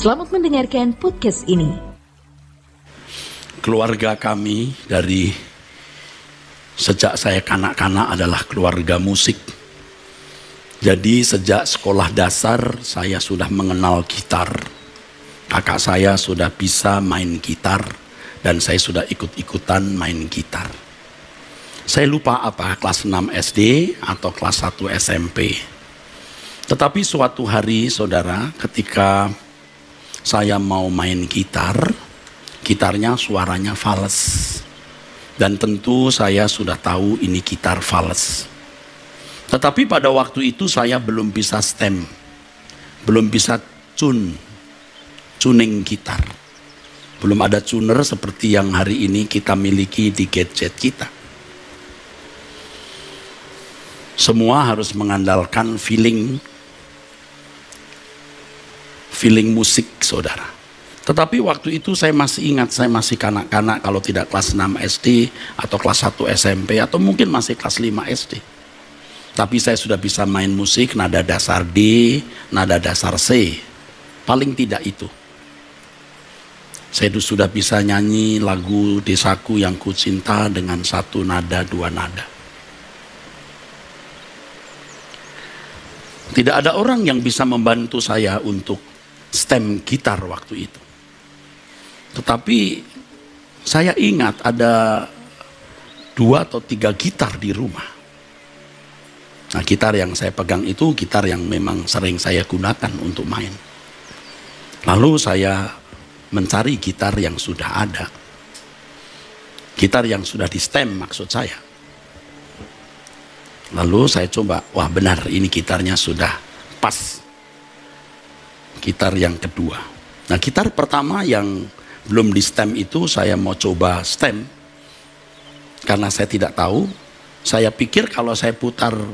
Selamat mendengarkan podcast ini. Keluarga kami dari sejak saya kanak-kanak adalah keluarga musik. Jadi sejak sekolah dasar saya sudah mengenal gitar. Kakak saya sudah bisa main gitar dan saya sudah ikut-ikutan main gitar. Saya lupa apa kelas 6 SD atau kelas 1 SMP. Tetapi suatu hari saudara, ketika saya mau main gitar, gitarnya suaranya fals. Dan tentu saya sudah tahu ini gitar fals. Tetapi pada waktu itu saya belum bisa stem, belum bisa tuning gitar. Belum ada tuner seperti yang hari ini kita miliki di gadget kita. Semua harus mengandalkan feeling musik saudara. Tetapi waktu itu saya masih ingat, saya masih kanak-kanak, kalau tidak kelas 6 SD atau kelas 1 SMP atau mungkin masih kelas 5 SD. Tapi saya sudah bisa main musik nada dasar D, nada dasar C. Paling tidak itu. Saya sudah bisa nyanyi lagu Desaku Yang Ku Cinta dengan satu nada, dua nada. Tidak ada orang yang bisa membantu saya untuk stem gitar waktu itu. Tetapi saya ingat ada 2 atau 3 gitar di rumah. Nah, gitar yang saya pegang itu gitar yang memang sering saya gunakan untuk main. Lalu saya mencari gitar yang sudah ada. Gitar yang sudah di stem maksud saya. Lalu saya coba, wah benar ini gitarnya sudah pas. Gitar yang kedua. Nah, gitar pertama yang belum di stem itu saya mau coba stem. Karena saya tidak tahu, saya pikir kalau saya putaran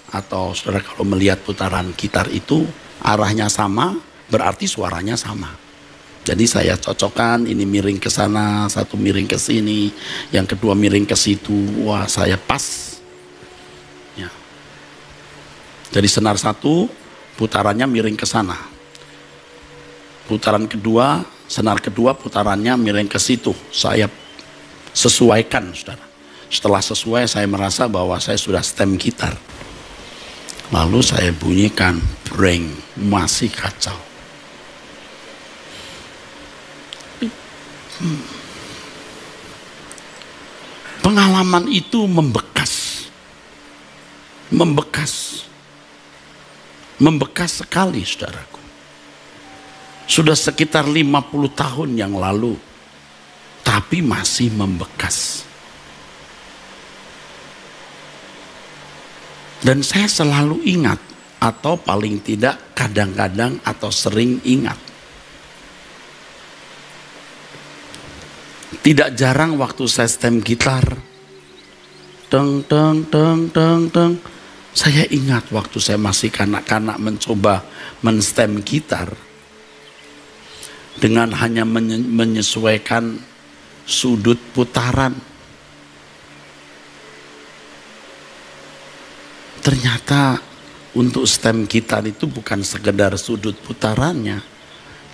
atau saudara kalau melihat putaran gitar itu arahnya sama, berarti suaranya sama. Jadi saya cocokkan, ini miring ke sana, satu miring ke sini, yang kedua miring ke situ. Wah, saya pas. Ya. Jadi senar satu putarannya miring ke sana. Putaran kedua, senar kedua putarannya miring ke situ. Saya sesuaikan, saudara. Setelah sesuai, saya merasa bahwa saya sudah stem gitar. Lalu saya bunyikan, breng, masih kacau. Pengalaman itu membekas. Membekas sekali, saudaraku. Sudah sekitar 50 tahun yang lalu, tapi masih membekas. Dan saya selalu ingat, atau paling tidak kadang-kadang atau sering ingat. Tidak jarang waktu saya stem gitar, teng teng teng teng teng. Saya ingat waktu saya masih kanak-kanak mencoba menstem gitar dengan hanya menyesuaikan sudut putaran. Ternyata untuk stem gitar itu bukan sekedar sudut putarannya,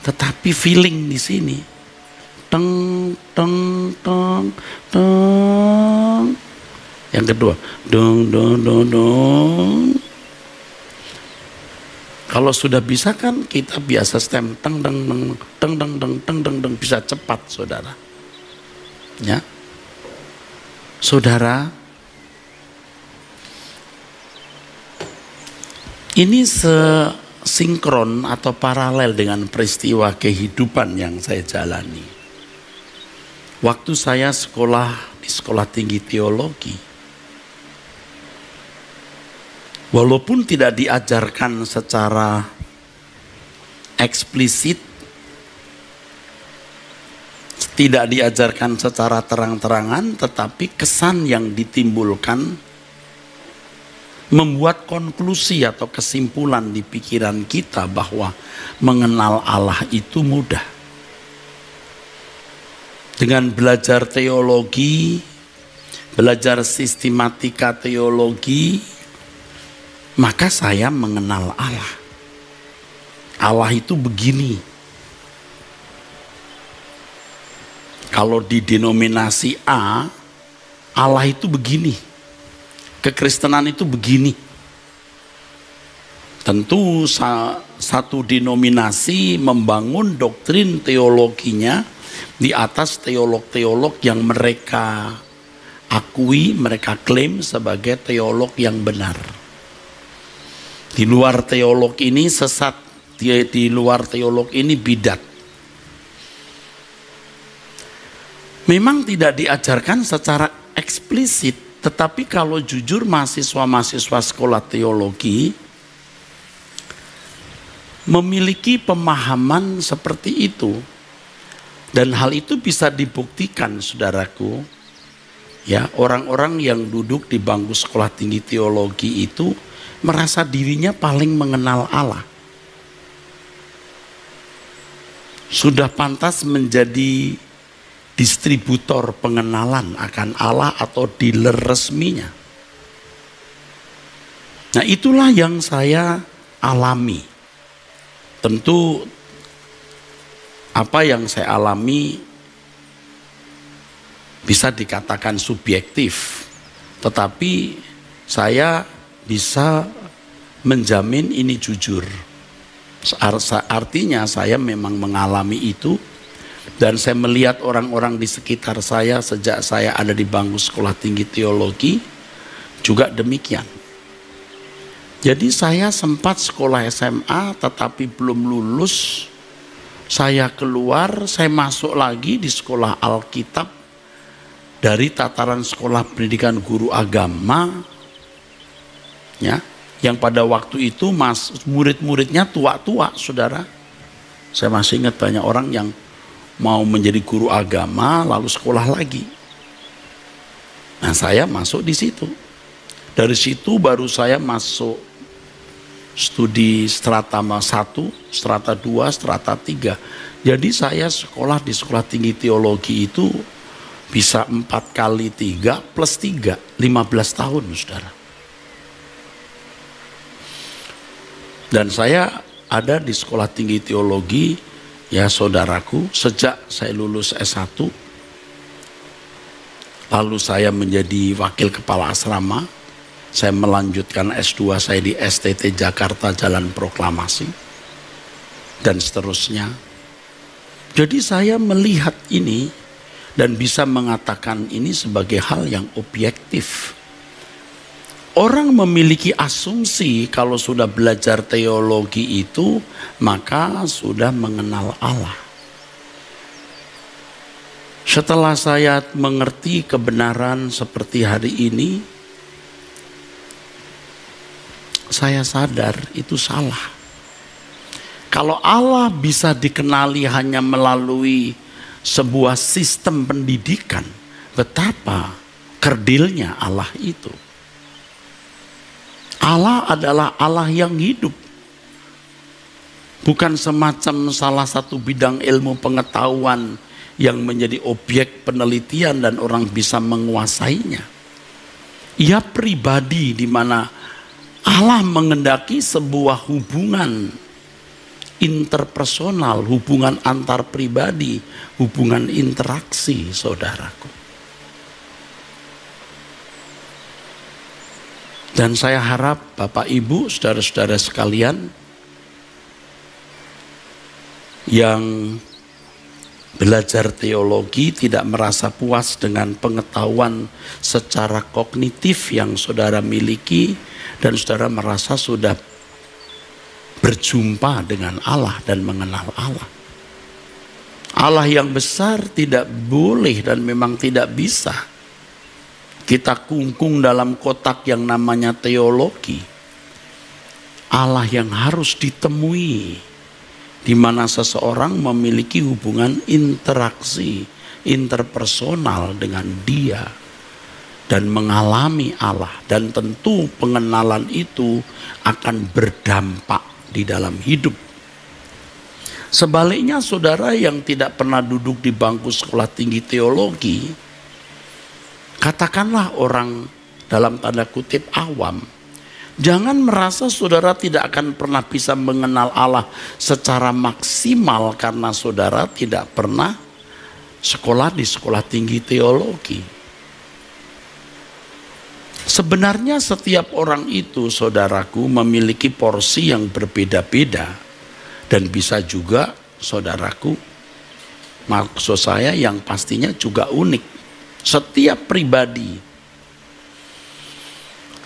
tetapi feeling di sini. Teng teng teng teng. Yang kedua, dong dong dong dong. Kalau sudah bisa kan kita biasa stem teng teng teng teng teng teng teng teng teng, bisa cepat saudara. Ya. Saudara, ini sesinkron atau paralel dengan peristiwa kehidupan yang saya jalani. Waktu saya sekolah di sekolah tinggi teologi, walaupun tidak diajarkan secara eksplisit, tidak diajarkan secara terang-terangan, tetapi kesan yang ditimbulkan membuat konklusi atau kesimpulan di pikiran kita bahwa mengenal Allah itu mudah. Dengan belajar teologi, belajar sistematika teologi, maka saya mengenal Allah. Allah itu begini. Kalau di denominasi A, Allah itu begini. Kekristenan itu begini. Tentu satu denominasi membangun doktrin teologinya di atas teolog-teolog yang mereka akui, mereka klaim sebagai teolog yang benar. Di luar teolog ini sesat, di luar teolog ini bidat. Memang tidak diajarkan secara eksplisit, tetapi kalau jujur mahasiswa-mahasiswa sekolah teologi memiliki pemahaman seperti itu. Dan hal itu bisa dibuktikan, saudaraku. Ya, orang-orang yang duduk di bangku sekolah tinggi teologi itu merasa dirinya paling mengenal Allah. Sudah pantas menjadi distributor pengenalan akan Allah atau dealer resminya. Nah, itulah yang saya alami. Tentu apa yang saya alami bisa dikatakan subjektif, tetapi saya bisa menjamin ini jujur. Artinya saya memang mengalami itu. Dan saya melihat orang-orang di sekitar saya sejak saya ada di bangku sekolah tinggi teologi juga demikian. Jadi saya sempat sekolah SMA tetapi belum lulus. Saya keluar, saya masuk lagi di sekolah Alkitab dari tataran sekolah pendidikan guru agama. Ya, yang pada waktu itu murid-muridnya tua-tua, saudara. Saya masih ingat banyak orang yang mau menjadi guru agama lalu sekolah lagi. Nah, saya masuk di situ. Dari situ baru saya masuk studi strata 1, strata 2, strata 3. Jadi saya sekolah di sekolah tinggi teologi itu bisa 4 kali 3 plus 3, 15 tahun, saudara. Dan saya ada di sekolah tinggi teologi, ya saudaraku, sejak saya lulus S1, lalu saya menjadi wakil kepala asrama, saya melanjutkan S2 saya di STT Jakarta Jalan Proklamasi, dan seterusnya. Jadi saya melihat ini dan bisa mengatakan ini sebagai hal yang objektif. Orang memiliki asumsi kalau sudah belajar teologi itu maka sudah mengenal Allah. Setelah saya mengerti kebenaran seperti hari ini, saya sadar itu salah. Kalau Allah bisa dikenali hanya melalui sebuah sistem pendidikan, betapa kerdilnya Allah itu. Allah adalah Allah yang hidup. Bukan semacam salah satu bidang ilmu pengetahuan yang menjadi objek penelitian dan orang bisa menguasainya. Ia pribadi di mana Allah mengendaki sebuah hubungan interpersonal, hubungan antar pribadi, hubungan interaksi, saudaraku. Dan saya harap Bapak Ibu, saudara-saudara sekalian yang belajar teologi tidak merasa puas dengan pengetahuan secara kognitif yang saudara miliki dan saudara merasa sudah berjumpa dengan Allah dan mengenal Allah. Allah yang besar tidak boleh dan memang tidak bisa kita kungkung dalam kotak yang namanya teologi. Allah yang harus ditemui, di mana seseorang memiliki hubungan interaksi, interpersonal dengan Dia, dan mengalami Allah. Dan tentu pengenalan itu akan berdampak di dalam hidup. Sebaliknya saudara yang tidak pernah duduk di bangku sekolah tinggi teologi, katakanlah orang dalam tanda kutip awam, Jangan merasa saudara tidak akan pernah bisa mengenal Allah secara maksimal karena saudara tidak pernah sekolah di sekolah tinggi teologi. Sebenarnya setiap orang itu, saudaraku, memiliki porsi yang berbeda-beda. Dan bisa juga, saudaraku, maksud saya yang pastinya juga unik. Setiap pribadi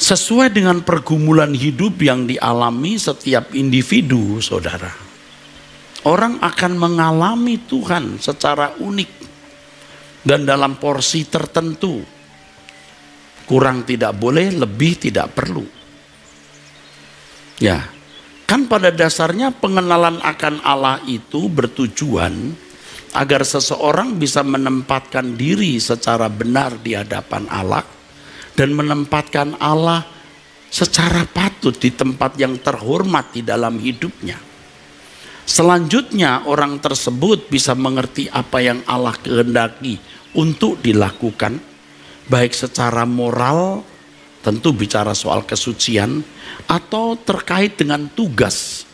sesuai dengan pergumulan hidup yang dialami setiap individu, saudara. Orang akan mengalami Tuhan secara unik dan dalam porsi tertentu. Kurang tidak boleh, lebih tidak perlu. Ya, kan pada dasarnya pengenalan akan Allah itu bertujuan agar seseorang bisa menempatkan diri secara benar di hadapan Allah dan menempatkan Allah secara patut di tempat yang terhormat di dalam hidupnya. Selanjutnya orang tersebut bisa mengerti apa yang Allah kehendaki untuk dilakukan, baik secara moral, tentu bicara soal kesucian, atau terkait dengan tugas.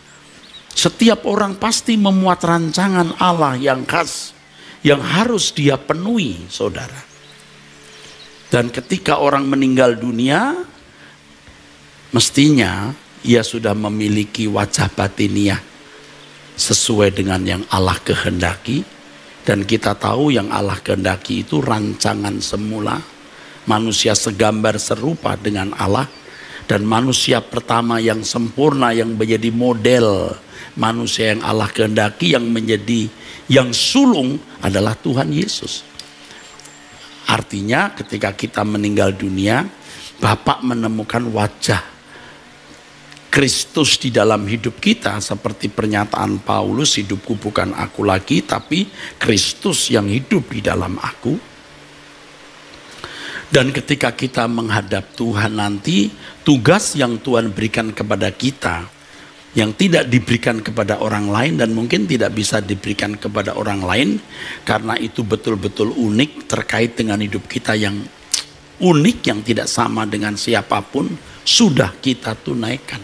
Setiap orang pasti memuat rancangan Allah yang khas, yang harus dia penuhi, saudara. Dan ketika orang meninggal dunia, mestinya ia sudah memiliki wajah batiniah sesuai dengan yang Allah kehendaki. Dan kita tahu yang Allah kehendaki itu rancangan semula. Manusia segambar serupa dengan Allah. Dan manusia pertama yang sempurna, yang menjadi model manusia yang Allah kehendaki, yang menjadi yang sulung adalah Tuhan Yesus. Artinya ketika kita meninggal dunia, Bapa menemukan wajah Kristus di dalam hidup kita, seperti pernyataan Paulus, hidupku bukan aku lagi, tapi Kristus yang hidup di dalam aku. Dan ketika kita menghadap Tuhan nanti, tugas yang Tuhan berikan kepada kita, yang tidak diberikan kepada orang lain dan mungkin tidak bisa diberikan kepada orang lain, karena itu betul-betul unik terkait dengan hidup kita yang unik, yang tidak sama dengan siapapun, sudah kita tunaikan.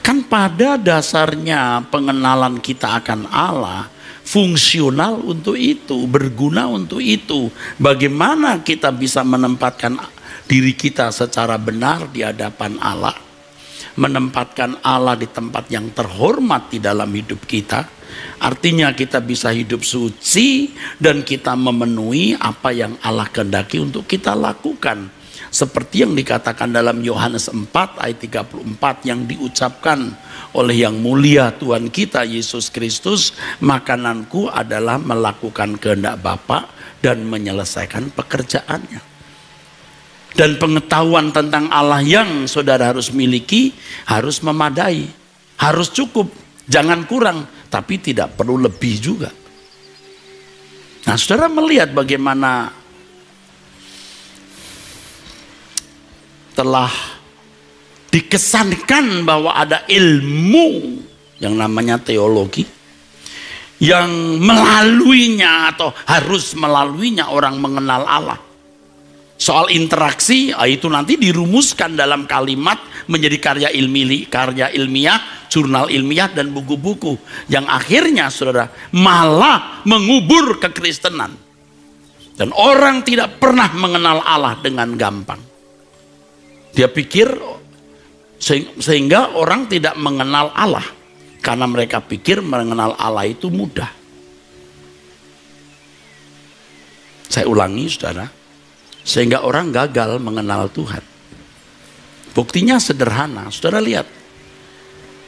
Kan pada dasarnya pengenalan kita akan Allah fungsional untuk itu, berguna untuk itu. Bagaimana kita bisa menempatkan diri kita secara benar di hadapan Allah, menempatkan Allah di tempat yang terhormat di dalam hidup kita. Artinya kita bisa hidup suci dan kita memenuhi apa yang Allah kehendaki untuk kita lakukan. Seperti yang dikatakan dalam Yohanes 4 ayat 34 yang diucapkan oleh yang mulia Tuhan kita Yesus Kristus, makananku adalah melakukan kehendak Bapa dan menyelesaikan pekerjaannya. Dan pengetahuan tentang Allah yang saudara harus miliki harus memadai, harus cukup, jangan kurang, tapi tidak perlu lebih juga. Nah, saudara melihat bagaimana telah dikesankan bahwa ada ilmu yang namanya teologi, yang melaluinya atau harus melaluinya orang mengenal Allah. Soal interaksi, itu nanti dirumuskan dalam kalimat menjadi karya ilmiah, jurnal ilmiah dan buku-buku yang akhirnya saudara malah mengubur kekristenan. Dan orang tidak pernah mengenal Allah dengan gampang. Dia pikir, sehingga orang tidak mengenal Allah karena mereka pikir mengenal Allah itu mudah. Saya ulangi saudara, sehingga orang gagal mengenal Tuhan. Buktinya sederhana, saudara lihat,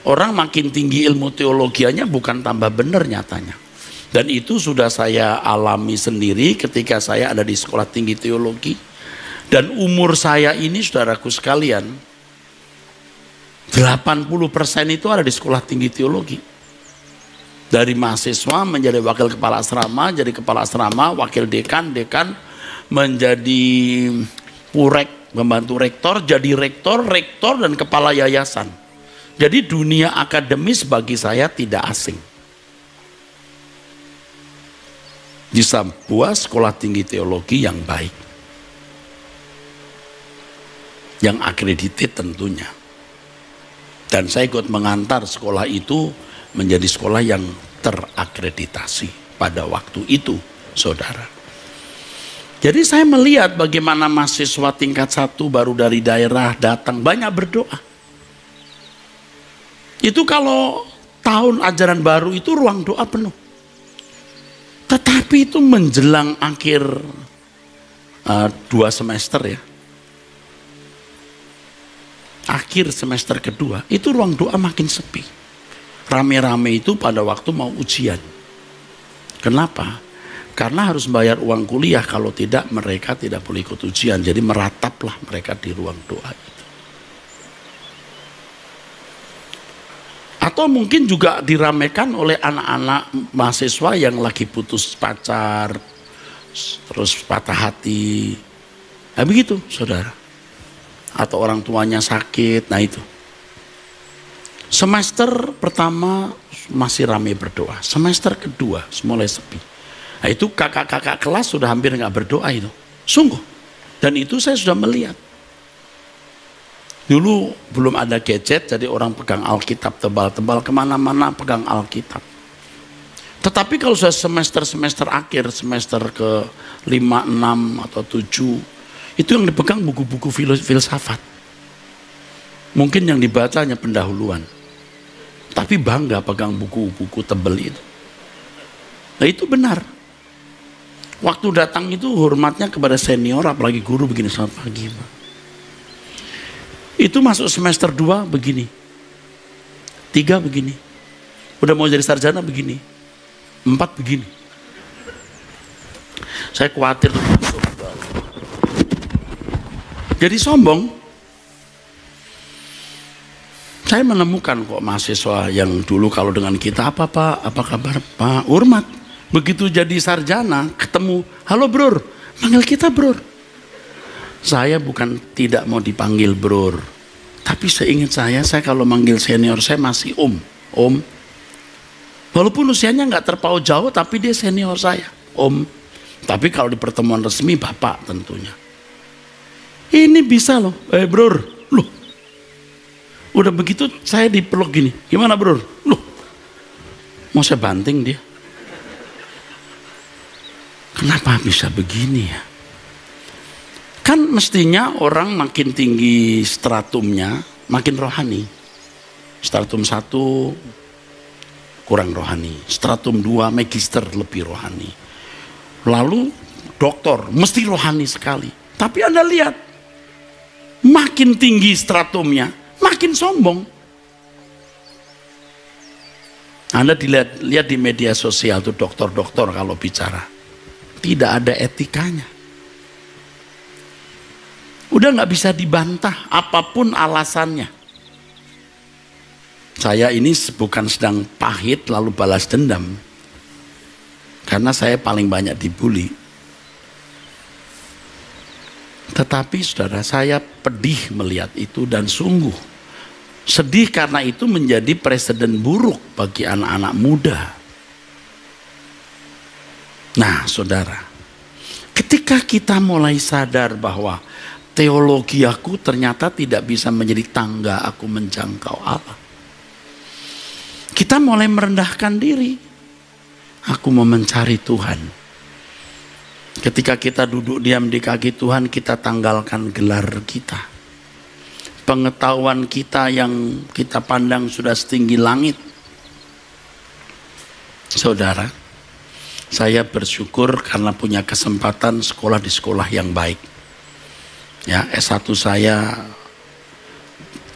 orang makin tinggi ilmu teologianya bukan tambah benar nyatanya. Dan itu sudah saya alami sendiri ketika saya ada di sekolah tinggi teologi. Dan umur saya ini saudaraku sekalian, 80% itu ada di sekolah tinggi teologi. Dari mahasiswa menjadi wakil kepala asrama, jadi kepala asrama, wakil dekan, menjadi purek, membantu rektor, jadi rektor dan kepala yayasan. Jadi dunia akademis bagi saya tidak asing. Di sebuah sekolah tinggi teologi yang baik. yang akredited tentunya. Dan saya ikut mengantar sekolah itu menjadi sekolah yang terakreditasi pada waktu itu, saudara. Jadi saya melihat bagaimana mahasiswa tingkat 1 baru dari daerah datang banyak berdoa. Itu kalau tahun ajaran baru itu ruang doa penuh. Tetapi itu menjelang akhir 2 semester ya. Akhir semester kedua, itu ruang doa makin sepi. Rame-rame itu pada waktu mau ujian. Kenapa? Karena harus bayar uang kuliah, kalau tidak mereka tidak boleh ikut ujian. Jadi merataplah mereka di ruang doa itu. Atau mungkin juga diramekan oleh anak-anak mahasiswa yang lagi putus pacar, terus patah hati. Nah begitu saudara. Atau orang tuanya sakit, nah itu. Semester pertama masih ramai berdoa. Semester kedua mulai sepi. Nah itu kakak-kakak kelas sudah hampir nggak berdoa itu. Sungguh. Dan itu saya sudah melihat. Dulu belum ada gadget, jadi orang pegang Alkitab tebal-tebal, kemana-mana pegang Alkitab. Tetapi kalau sudah semester akhir, semester ke 5, 6, atau 7, itu yang dipegang buku-buku filsafat. Mungkin yang dibacanya pendahuluan. Tapi bangga pegang buku-buku tebel itu. Nah itu benar. Waktu datang itu hormatnya kepada senior, apalagi guru begini, selamat pagi Pak. Itu masuk semester 2 begini. 3 begini. Udah mau jadi sarjana begini. 4 begini. Saya khawatir. Jadi sombong. Saya menemukan kok mahasiswa yang dulu kalau dengan kita, apa Pak, apa kabar Pak, hormat. Begitu jadi sarjana, ketemu, halo Bror, panggil kita Bror. Saya bukan tidak mau dipanggil Bror, tapi seingat saya kalau manggil senior saya masih Om. Walaupun usianya nggak terpaut jauh, tapi dia senior saya, Om. Tapi kalau di pertemuan resmi Bapak tentunya. Ini bisa loh, Bror, loh. Udah begitu saya dipeluk gini, gimana Bror? Loh, mau saya banting dia. Kenapa bisa begini ya? Kan mestinya orang makin tinggi stratumnya, makin rohani. Stratum 1 kurang rohani, stratum 2 magister lebih rohani. Lalu doktor, mesti rohani sekali. Tapi Anda lihat, makin tinggi stratumnya, makin sombong. Anda lihat di media sosial tuh dokter-dokter kalau bicara, tidak ada etikanya. Udah nggak bisa dibantah apapun alasannya. Saya ini bukan sedang pahit lalu balas dendam, karena saya paling banyak dibully. Tetapi saudara, saya pedih melihat itu dan sungguh sedih karena itu menjadi presiden buruk bagi anak-anak muda. Nah saudara, ketika kita mulai sadar bahwa teologi aku ternyata tidak bisa menjadi tangga aku menjangkau Allah, kita mulai merendahkan diri. Aku mau mencari Tuhan. Ketika kita duduk diam di kaki Tuhan, kita tanggalkan gelar kita. Pengetahuan kita yang kita pandang sudah setinggi langit. Saudara, saya bersyukur karena punya kesempatan sekolah di sekolah yang baik. Ya, S1 saya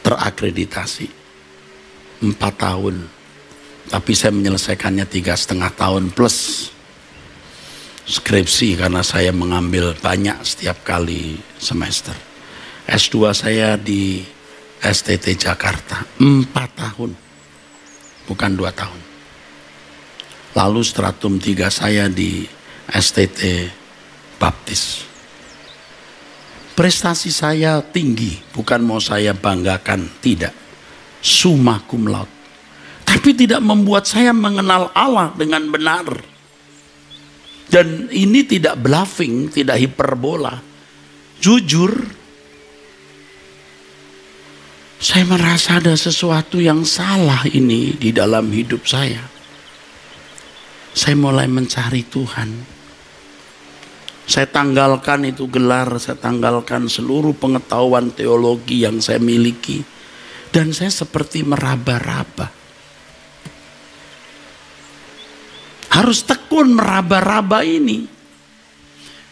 terakreditasi 4 tahun. Tapi saya menyelesaikannya 3,5 tahun plus skripsi karena saya mengambil banyak setiap kali semester. S2 saya di STT Jakarta 4 tahun, bukan 2 tahun. Lalu stratum 3 saya di STT Baptis. Prestasi saya tinggi, bukan mau saya banggakan, tidak. Summa cum laude. Tapi tidak membuat saya mengenal Allah dengan benar. Dan ini tidak bluffing, tidak hiperbola. Jujur, Saya merasa ada sesuatu yang salah ini di dalam hidup saya. Saya mulai mencari Tuhan. Saya tanggalkan itu gelar, saya tanggalkan seluruh pengetahuan teologi yang saya miliki. Dan saya seperti meraba-raba. Harus tekun meraba-raba ini.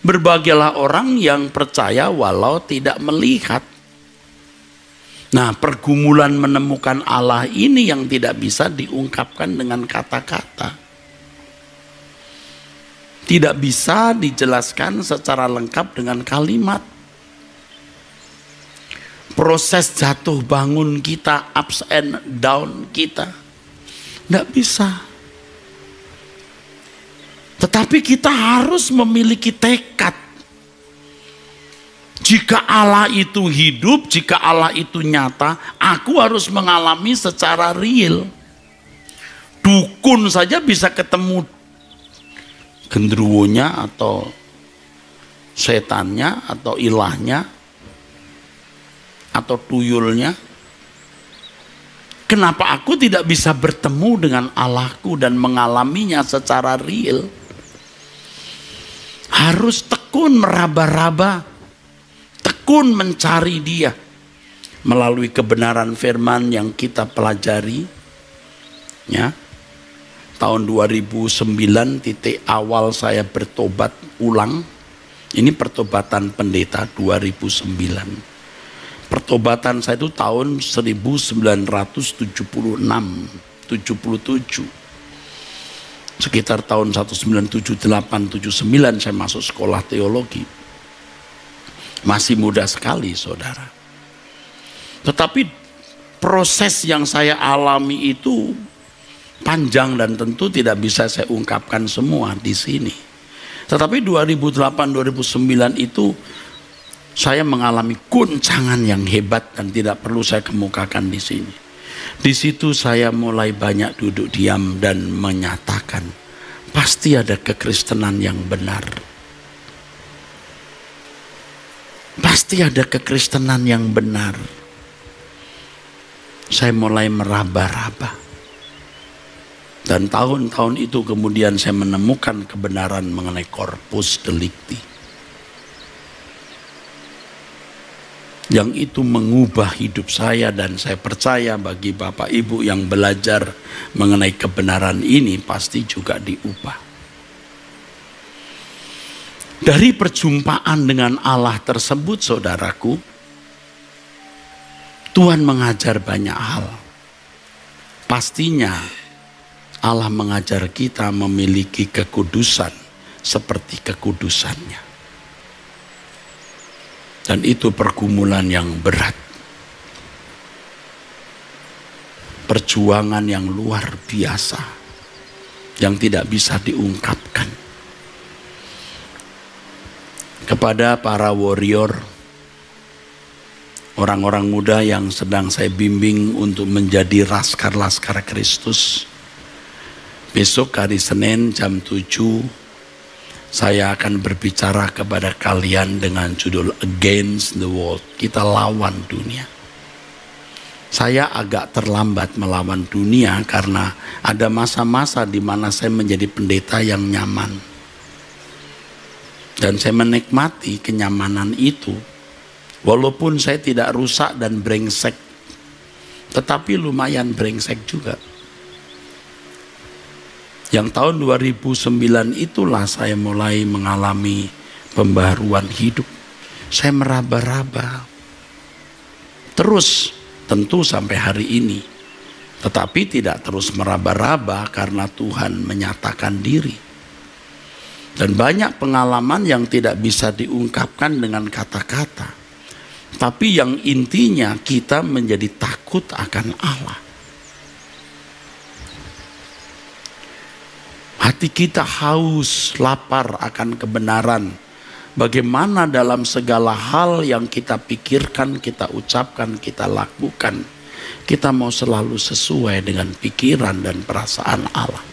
Berbahagialah orang yang percaya walau tidak melihat. Nah, pergumulan menemukan Allah ini yang tidak bisa diungkapkan dengan kata-kata. Tidak bisa dijelaskan secara lengkap dengan kalimat. Proses jatuh bangun kita, ups and down kita, tidak bisa. Tetapi kita harus memiliki tekad. Jika Allah itu hidup, jika Allah itu nyata, aku harus mengalami secara real. Dukun saja bisa ketemu gendruwonya atau setannya atau ilahnya atau tuyulnya. Kenapa aku tidak bisa bertemu dengan Allahku dan mengalaminya secara real? Harus tekun meraba-raba, tekun mencari Dia melalui kebenaran firman yang kita pelajari. Ya, tahun 2009 titik awal saya bertobat ulang. Ini pertobatan pendeta 2009. Pertobatan saya itu tahun 1976, 77. Sekitar tahun 1978, 79 saya masuk sekolah teologi. Masih muda sekali, saudara. Tetapi proses yang saya alami itu panjang dan tentu tidak bisa saya ungkapkan semua di sini. Tetapi 2008-2009 itu saya mengalami guncangan yang hebat dan tidak perlu saya kemukakan di sini. Di situ saya mulai banyak duduk diam dan menyatakan, pasti ada kekristenan yang benar. Pasti ada kekristenan yang benar. Saya mulai meraba-raba. Dan tahun-tahun itu kemudian saya menemukan kebenaran mengenai corpus delicti. Yang itu mengubah hidup saya, dan saya percaya bagi Bapak Ibu yang belajar mengenai kebenaran ini pasti juga diubah. Dari perjumpaan dengan Allah tersebut, saudaraku, Tuhan mengajar banyak hal. Pastinya Allah mengajar kita memiliki kekudusan seperti kekudusannya. Dan itu pergumulan yang berat. Perjuangan yang luar biasa. Yang tidak bisa diungkapkan. Kepada para warrior, orang-orang muda yang sedang saya bimbing untuk menjadi laskar-laskar Kristus. Besok hari Senin jam 7 saya akan berbicara kepada kalian dengan judul Against the World. Kita lawan dunia. Saya agak terlambat melawan dunia karena ada masa-masa di mana saya menjadi pendeta yang nyaman. Dan saya menikmati kenyamanan itu. Walaupun saya tidak rusak dan brengsek, tetapi lumayan brengsek juga. Yang tahun 2009 itulah saya mulai mengalami pembaharuan hidup. Saya meraba-raba. Terus tentu sampai hari ini. Tetapi tidak terus meraba-raba karena Tuhan menyatakan diri. Dan banyak pengalaman yang tidak bisa diungkapkan dengan kata-kata. Tapi yang intinya kita menjadi takut akan Allah. Hati kita haus, lapar akan kebenaran. Bagaimana dalam segala hal yang kita pikirkan, kita ucapkan, kita lakukan, kita mau selalu sesuai dengan pikiran dan perasaan Allah.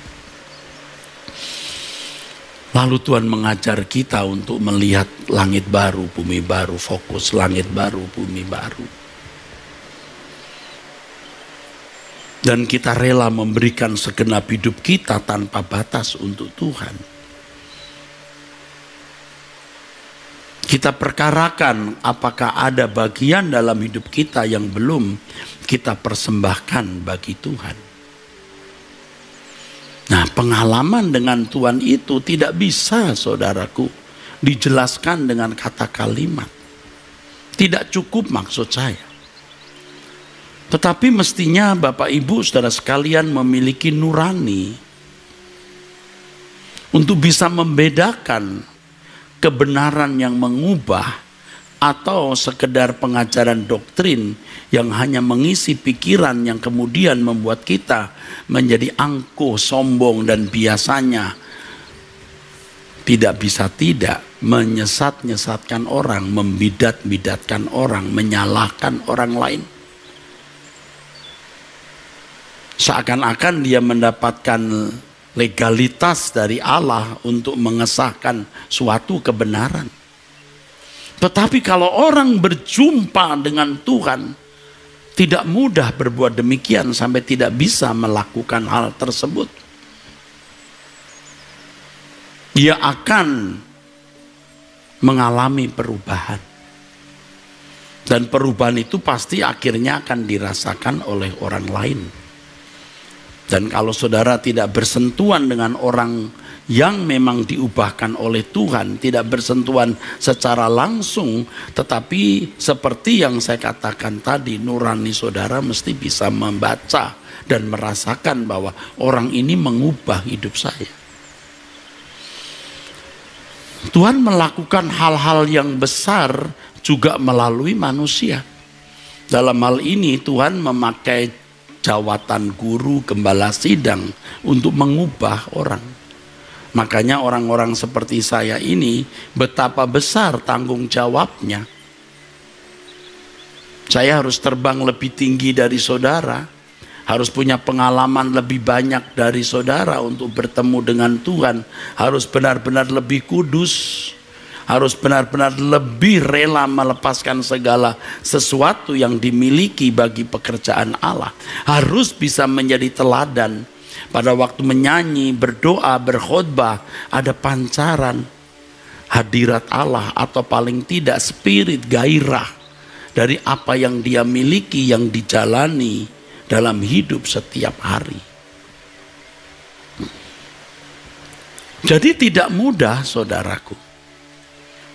Lalu Tuhan mengajar kita untuk melihat langit baru, bumi baru, fokus langit baru, bumi baru. Dan kita rela memberikan segenap hidup kita tanpa batas untuk Tuhan. Kita perkarakan apakah ada bagian dalam hidup kita yang belum kita persembahkan bagi Tuhan. Nah, pengalaman dengan Tuhan itu tidak bisa, saudaraku, dijelaskan dengan kata kalimat. Tidak cukup maksud saya. Tetapi mestinya Bapak Ibu saudara sekalian memiliki nurani untuk bisa membedakan kebenaran yang mengubah atau sekedar pengajaran doktrin yang hanya mengisi pikiran yang kemudian membuat kita menjadi angkuh, sombong, dan biasanya tidak bisa tidak menyesat-nyesatkan orang, membidat-bidatkan orang, menyalahkan orang lain. Seakan-akan dia mendapatkan legalitas dari Allah untuk mengesahkan suatu kebenaran. Tetapi kalau orang berjumpa dengan Tuhan, tidak mudah berbuat demikian sampai tidak bisa melakukan hal tersebut. Dia akan mengalami perubahan. Dan perubahan itu pasti akhirnya akan dirasakan oleh orang lain. Dan kalau saudara tidak bersentuhan dengan orang yang memang diubahkan oleh Tuhan, tidak bersentuhan secara langsung, tetapi seperti yang saya katakan tadi, nurani saudara mesti bisa membaca dan merasakan bahwa orang ini mengubah hidup saya. Tuhan melakukan hal-hal yang besar juga melalui manusia. Dalam hal ini Tuhan memakai jawatan guru, gembala sidang untuk mengubah orang. Makanya orang-orang seperti saya ini betapa besar tanggung jawabnya. Saya harus terbang lebih tinggi dari saudara, harus punya pengalaman lebih banyak dari saudara untuk bertemu dengan Tuhan, harus benar-benar lebih kudus, harus benar-benar lebih rela melepaskan segala sesuatu yang dimiliki bagi pekerjaan Allah, harus bisa menjadi teladan. Pada waktu menyanyi, berdoa, berkhotbah, ada pancaran hadirat Allah atau paling tidak spirit gairah dari apa yang dia miliki, yang dijalani dalam hidup setiap hari. Jadi tidak mudah, saudaraku.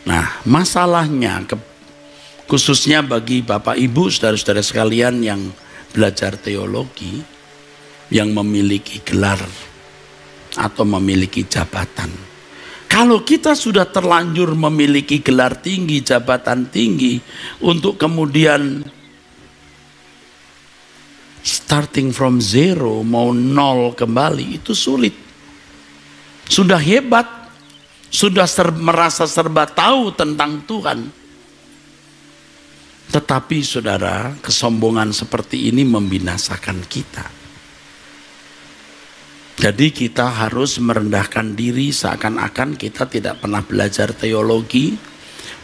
Nah, masalahnya khususnya bagi Bapak Ibu, saudara-saudara sekalian yang belajar teologi, yang memiliki gelar atau memiliki jabatan. Kalau kita sudah terlanjur memiliki gelar tinggi, jabatan tinggi, untuk kemudian starting from zero, mau nol kembali, itu sulit. Sudah hebat, sudah merasa serba tahu tentang Tuhan. Tetapi saudara, kesombongan seperti ini membinasakan kita. Jadi kita harus merendahkan diri seakan-akan kita tidak pernah belajar teologi,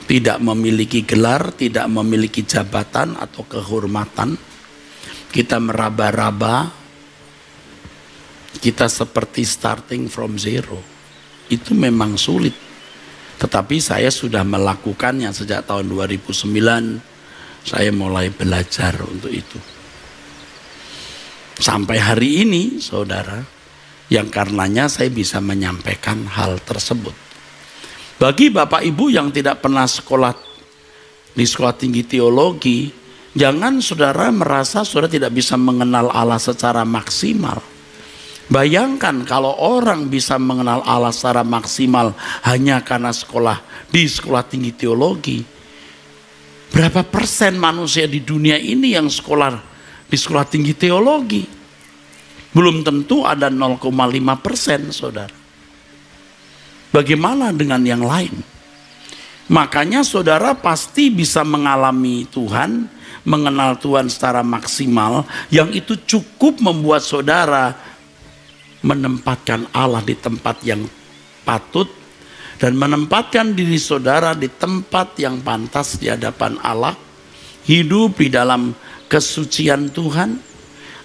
tidak memiliki gelar, tidak memiliki jabatan atau kehormatan. Kita meraba-raba, kita seperti starting from zero. Itu memang sulit. Tetapi saya sudah melakukannya sejak tahun 2009. Saya mulai belajar untuk itu. Sampai hari ini, saudara, yang karenanya saya bisa menyampaikan hal tersebut. Bagi Bapak Ibu yang tidak pernah sekolah di sekolah tinggi teologi, jangan saudara merasa saudara tidak bisa mengenal Allah secara maksimal. Bayangkan kalau orang bisa mengenal Allah secara maksimal hanya karena di sekolah tinggi teologi. Berapa persen manusia di dunia ini yang di sekolah tinggi teologi? Belum tentu ada 0,5%, saudara. Bagaimana dengan yang lain? Makanya saudara pasti bisa mengalami Tuhan, mengenal Tuhan secara maksimal, yang itu cukup membuat saudara menempatkan Allah di tempat yang patut dan menempatkan diri saudara di tempat yang pantas di hadapan Allah, hidup di dalam kesucian Tuhan,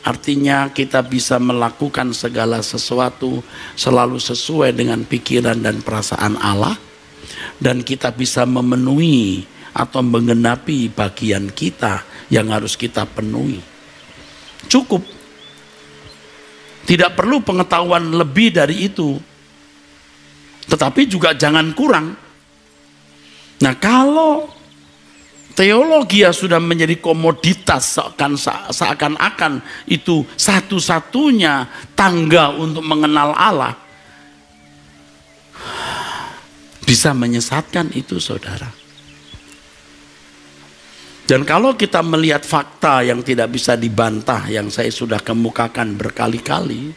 Artinya kita bisa melakukan segala sesuatu selalu sesuai dengan pikiran dan perasaan Allah. Dan kita bisa memenuhi atau menggenapi bagian kita yang harus kita penuhi. Cukup. Tidak perlu pengetahuan lebih dari itu. Tetapi juga jangan kurang. Nah, kalau teologi sudah menjadi komoditas seakan-akan itu satu-satunya tangga untuk mengenal Allah, bisa menyesatkan itu, saudara. Dan kalau kita melihat fakta yang tidak bisa dibantah, yang saya sudah kemukakan berkali-kali,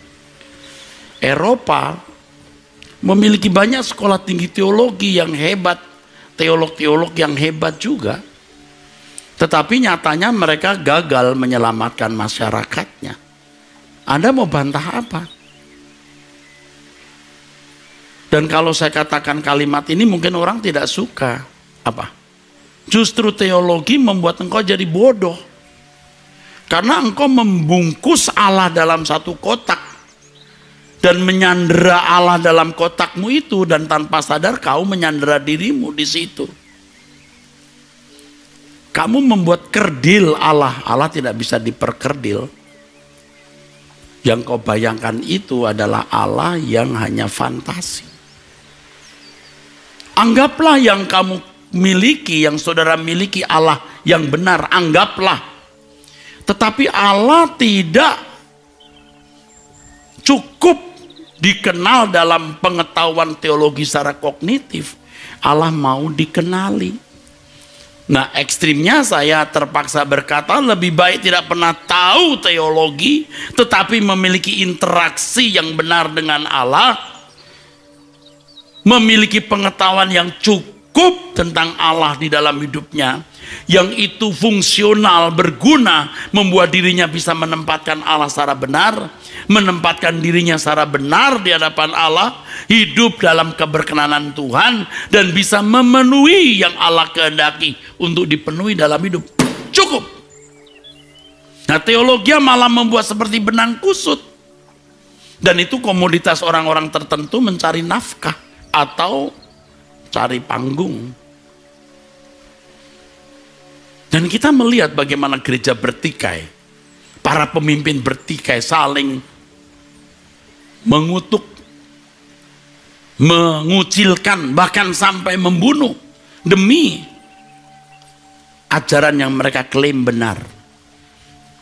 Eropa memiliki banyak sekolah tinggi teologi yang hebat, teolog-teolog yang hebat juga. Tetapi nyatanya mereka gagal menyelamatkan masyarakatnya. Anda mau bantah apa? Dan kalau saya katakan kalimat ini mungkin orang tidak suka. Apa? Justru teologi membuat engkau jadi bodoh. Karena engkau membungkus Allah dalam satu kotak. Dan menyandera Allah dalam kotakmu itu, dan tanpa sadar kau menyandera dirimu di situ. Kamu membuat kerdil Allah. Allah tidak bisa diperkerdil. Yang kau bayangkan itu adalah Allah yang hanya fantasi. Anggaplah yang kamu miliki, yang saudara miliki Allah yang benar. Anggaplah. Tetapi Allah tidak cukup dikenal dalam pengetahuan teologi secara kognitif. Allah mau dikenali. Nah, ekstrimnya saya terpaksa berkata lebih baik tidak pernah tahu teologi tetapi memiliki interaksi yang benar dengan Allah, memiliki pengetahuan yang cukup tentang Allah di dalam hidupnya, yang itu fungsional, berguna, membuat dirinya bisa menempatkan Allah secara benar, menempatkan dirinya secara benar di hadapan Allah, hidup dalam keberkenanan Tuhan, dan bisa memenuhi yang Allah kehendaki untuk dipenuhi dalam hidup. Cukup. Nah, teologi malah membuat seperti benang kusut, dan itu komoditas orang-orang tertentu mencari nafkah atau cari panggung. Dan kita melihat bagaimana gereja bertikai, para pemimpin bertikai, saling mengutuk, mengucilkan, bahkan sampai membunuh demi ajaran yang mereka klaim benar.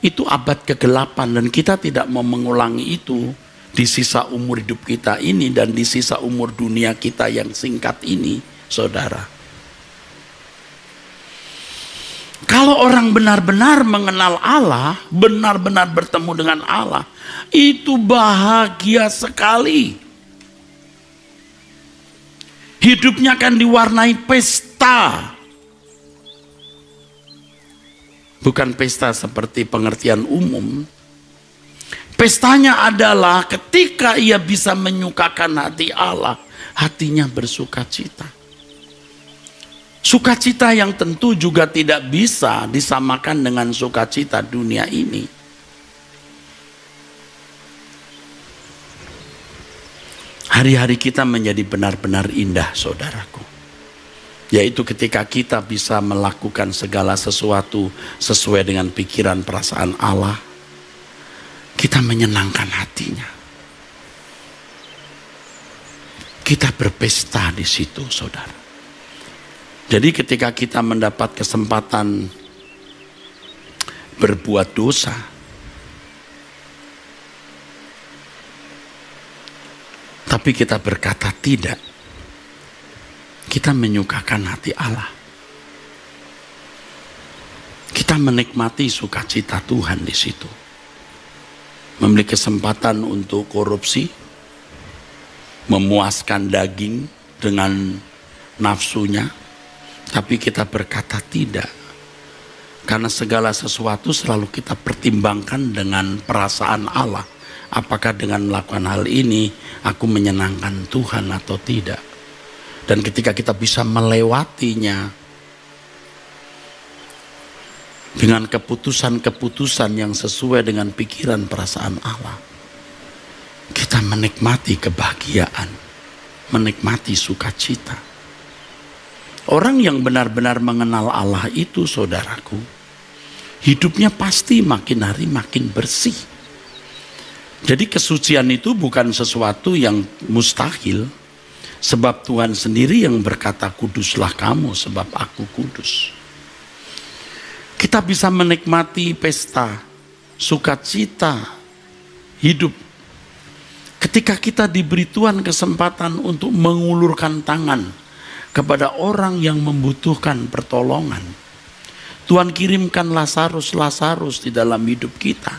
Itu abad kegelapan, dan kita tidak mau mengulangi itu di sisa umur hidup kita ini dan di sisa umur dunia kita yang singkat ini, saudara. Kalau orang benar-benar mengenal Allah, benar-benar bertemu dengan Allah, itu bahagia sekali. Hidupnya akan diwarnai pesta. Bukan pesta seperti pengertian umum. Pestanya adalah ketika ia bisa menyukakan hati Allah, hatinya bersuka cita. Sukacita yang tentu juga tidak bisa disamakan dengan sukacita dunia ini. Hari-hari kita menjadi benar-benar indah, saudaraku. Yaitu ketika kita bisa melakukan segala sesuatu sesuai dengan pikiran perasaan Allah. Kita menyenangkan hatinya. Kita berpesta di situ, saudara. Jadi ketika kita mendapat kesempatan berbuat dosa, tapi kita berkata tidak, kita menyukakan hati Allah. Kita menikmati sukacita Tuhan di situ. Memiliki kesempatan untuk korupsi, memuaskan daging dengan nafsunya, tapi kita berkata tidak. Karena segala sesuatu selalu kita pertimbangkan dengan perasaan Allah. Apakah dengan melakukan hal ini aku menyenangkan Tuhan atau tidak. Dan ketika kita bisa melewatinya, dengan keputusan-keputusan yang sesuai dengan pikiran perasaan Allah, kita menikmati kebahagiaan, menikmati sukacita. Orang yang benar-benar mengenal Allah itu, saudaraku, hidupnya pasti makin hari makin bersih. Jadi kesucian itu bukan sesuatu yang mustahil, sebab Tuhan sendiri yang berkata, kuduslah kamu sebab aku kudus. Kita bisa menikmati pesta, sukacita, hidup ketika kita diberi Tuhan kesempatan untuk mengulurkan tangan kepada orang yang membutuhkan pertolongan. Tuhan kirimkan Lazarus di dalam hidup kita,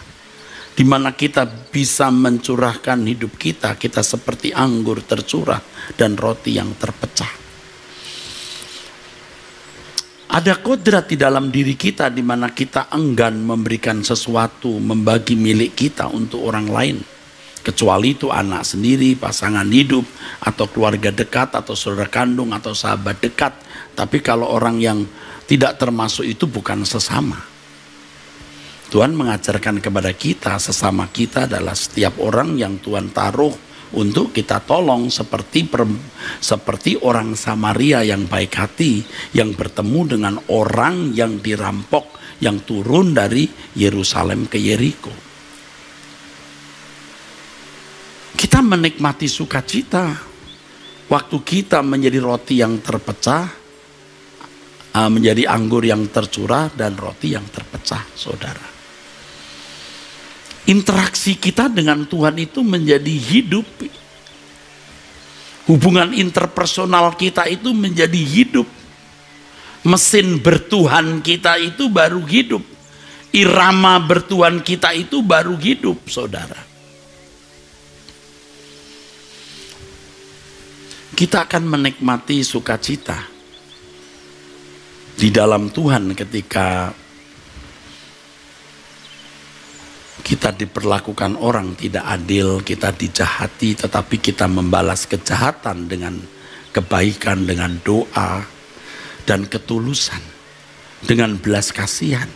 di mana kita bisa mencurahkan hidup kita. Kita seperti anggur tercurah dan roti yang terpecah. Ada kodrat di dalam diri kita di mana kita enggan memberikan sesuatu, membagi milik kita untuk orang lain. Kecuali itu anak sendiri, pasangan hidup, atau keluarga dekat, atau saudara kandung, atau sahabat dekat. Tapi kalau orang yang tidak termasuk itu bukan sesama. Tuhan mengajarkan kepada kita, sesama kita adalah setiap orang yang Tuhan taruh untuk kita tolong, seperti orang Samaria yang baik hati, yang bertemu dengan orang yang dirampok, yang turun dari Yerusalem ke Yeriko. Kita menikmati sukacita waktu kita menjadi roti yang terpecah, menjadi anggur yang tercurah dan roti yang terpecah, saudara. Interaksi kita dengan Tuhan itu menjadi hidup. Hubungan interpersonal kita itu menjadi hidup. Mesin bertuhan kita itu baru hidup. Irama bertuhan kita itu baru hidup, saudara. Kita akan menikmati sukacita di dalam Tuhan ketika kita diperlakukan orang tidak adil, kita dijahati, tetapi kita membalas kejahatan dengan kebaikan, dengan doa dan ketulusan, dengan belas kasihan.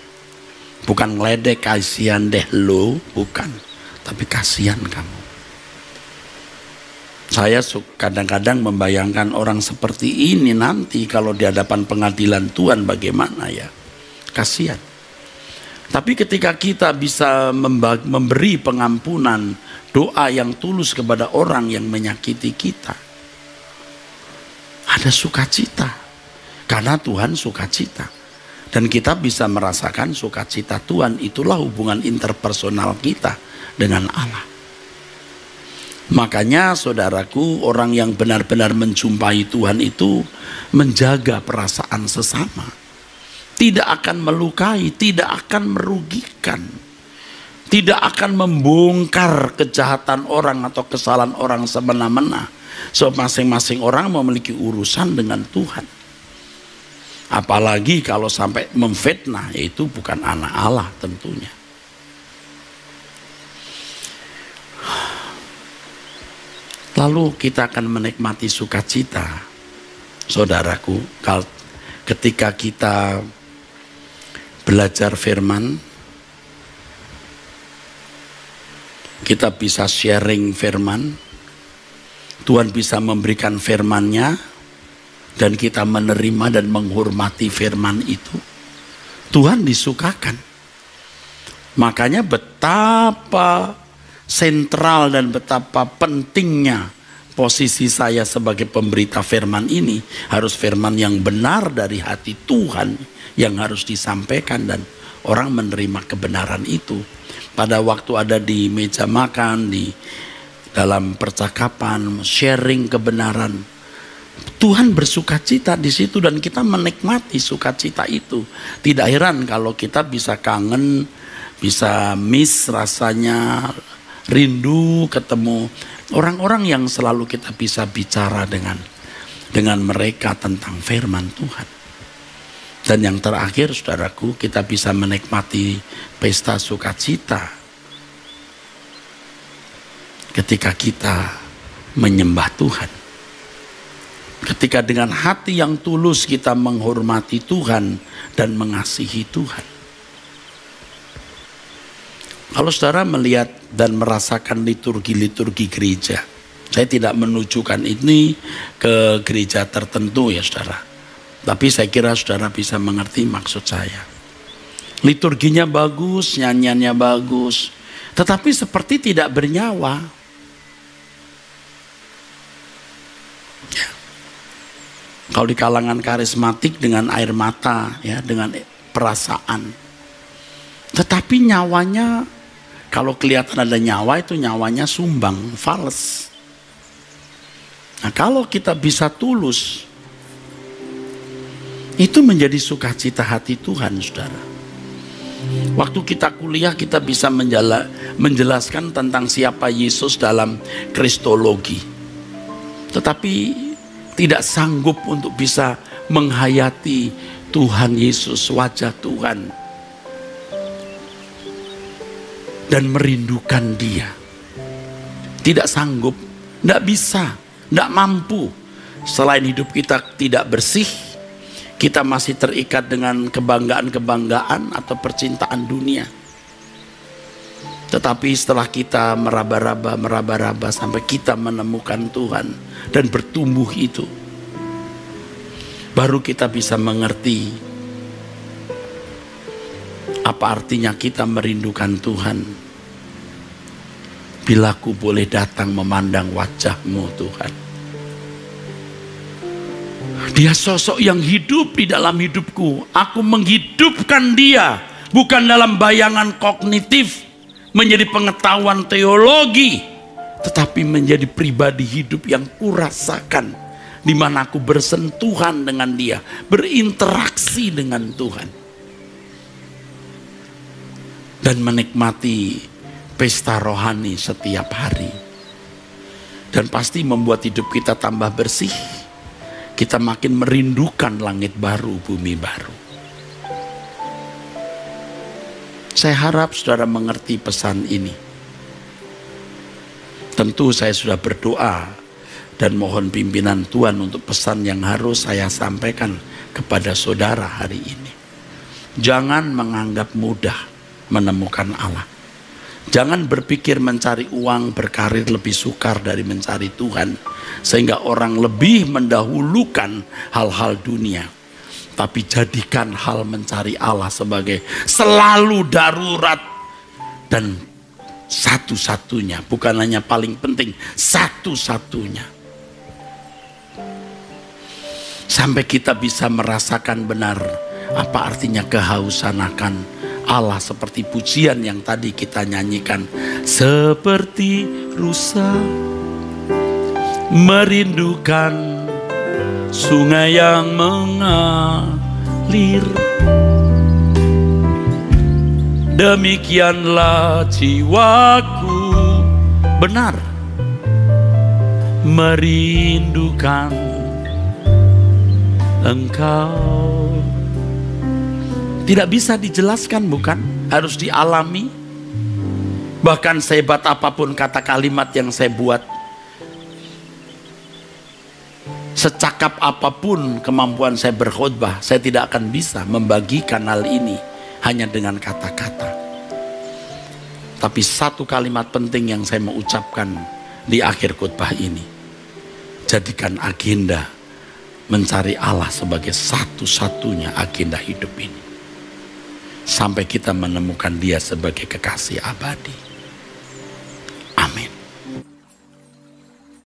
Bukan ngeledek, kasihan deh lo, bukan, tapi kasihan kamu. Saya kadang-kadang membayangkan orang seperti ini nanti kalau di hadapan pengadilan Tuhan bagaimana ya. Kasihan. Tapi ketika kita bisa memberi pengampunan, doa yang tulus kepada orang yang menyakiti kita, ada sukacita. Karena Tuhan sukacita. Dan kita bisa merasakan sukacita Tuhan, itulah hubungan interpersonal kita dengan Allah. Makanya saudaraku, orang yang benar-benar menjumpai Tuhan itu menjaga perasaan sesama. Tidak akan melukai, tidak akan merugikan. Tidak akan membongkar kejahatan orang atau kesalahan orang semena-mena. So masing-masing orang memiliki urusan dengan Tuhan. Apalagi kalau sampai memfitnah, yaitu bukan anak Allah tentunya. Lalu kita akan menikmati sukacita, saudaraku, ketika kita belajar firman, kita bisa sharing firman, Tuhan bisa memberikan firman-Nya, dan kita menerima dan menghormati firman itu. Tuhan disukakan. Makanya betapa sentral dan betapa pentingnya posisi saya sebagai pemberita firman ini. Harus firman yang benar dari hati Tuhan yang harus disampaikan dan orang menerima kebenaran itu. Pada waktu ada di meja makan, di dalam percakapan, sharing kebenaran, Tuhan bersukacita di situ dan kita menikmati sukacita itu. Tidak heran kalau kita bisa kangen, bisa miss rasanya, rindu ketemu orang-orang yang selalu kita bisa bicara dengan mereka tentang firman Tuhan. Dan yang terakhir, saudaraku, kita bisa menikmati pesta sukacita ketika kita menyembah Tuhan. Ketika dengan hati yang tulus kita menghormati Tuhan dan mengasihi Tuhan. Kalau saudara melihat dan merasakan liturgi-liturgi gereja, saya tidak menujukan ini ke gereja tertentu ya saudara. Tapi saya kira saudara bisa mengerti maksud saya. Liturginya bagus, nyanyiannya bagus, tetapi seperti tidak bernyawa. Ya. Kalau di kalangan karismatik dengan air mata, ya, dengan perasaan. Tetapi nyawanya, kalau kelihatan ada nyawa, itu nyawanya sumbang, fals. Nah, kalau kita bisa tulus, itu menjadi sukacita hati Tuhan, saudara. Waktu kita kuliah, kita bisa menjelaskan tentang siapa Yesus dalam kristologi. Tetapi tidak sanggup untuk bisa menghayati Tuhan Yesus, wajah Tuhan. Dan merindukan Dia. Tidak sanggup, tidak bisa, tidak mampu. Selain hidup kita tidak bersih, kita masih terikat dengan kebanggaan-kebanggaan atau percintaan dunia. Tetapi setelah kita meraba-raba sampai kita menemukan Tuhan dan bertumbuh itu, baru kita bisa mengerti apa artinya kita merindukan Tuhan. Bila aku boleh datang memandang wajah-Mu Tuhan. Dia sosok yang hidup di dalam hidupku. Aku menghidupkan Dia, bukan dalam bayangan kognitif, menjadi pengetahuan teologi, tetapi menjadi pribadi hidup yang kurasakan, di mana aku bersentuhan dengan Dia, berinteraksi dengan Tuhan, dan menikmati pesta rohani setiap hari. Dan pasti membuat hidup kita tambah bersih. Kita makin merindukan langit baru, bumi baru. Saya harap saudara mengerti pesan ini. Tentu saya sudah berdoa dan mohon pimpinan Tuhan untuk pesan yang harus saya sampaikan kepada saudara hari ini. Jangan menganggap mudah menemukan Allah. Jangan berpikir mencari uang, berkarir lebih sukar dari mencari Tuhan, sehingga orang lebih mendahulukan hal-hal dunia. Tapi jadikan hal mencari Allah sebagai selalu darurat dan satu-satunya, bukan hanya paling penting, satu-satunya. Sampai kita bisa merasakan benar apa artinya kehausan akan Allah, seperti pujian yang tadi kita nyanyikan. Seperti rusa merindukan sungai yang mengalir, demikianlah jiwaku benar merindukan Engkau. Tidak bisa dijelaskan, bukan? Harus dialami. Bahkan sehebat apapun kata kalimat yang saya buat, secakap apapun kemampuan saya berkhotbah, saya tidak akan bisa membagikan hal ini hanya dengan kata-kata. Tapi satu kalimat penting yang saya mau ucapkan di akhir khotbah ini, jadikan agenda mencari Allah sebagai satu-satunya agenda hidup ini, sampai kita menemukan Dia sebagai kekasih abadi.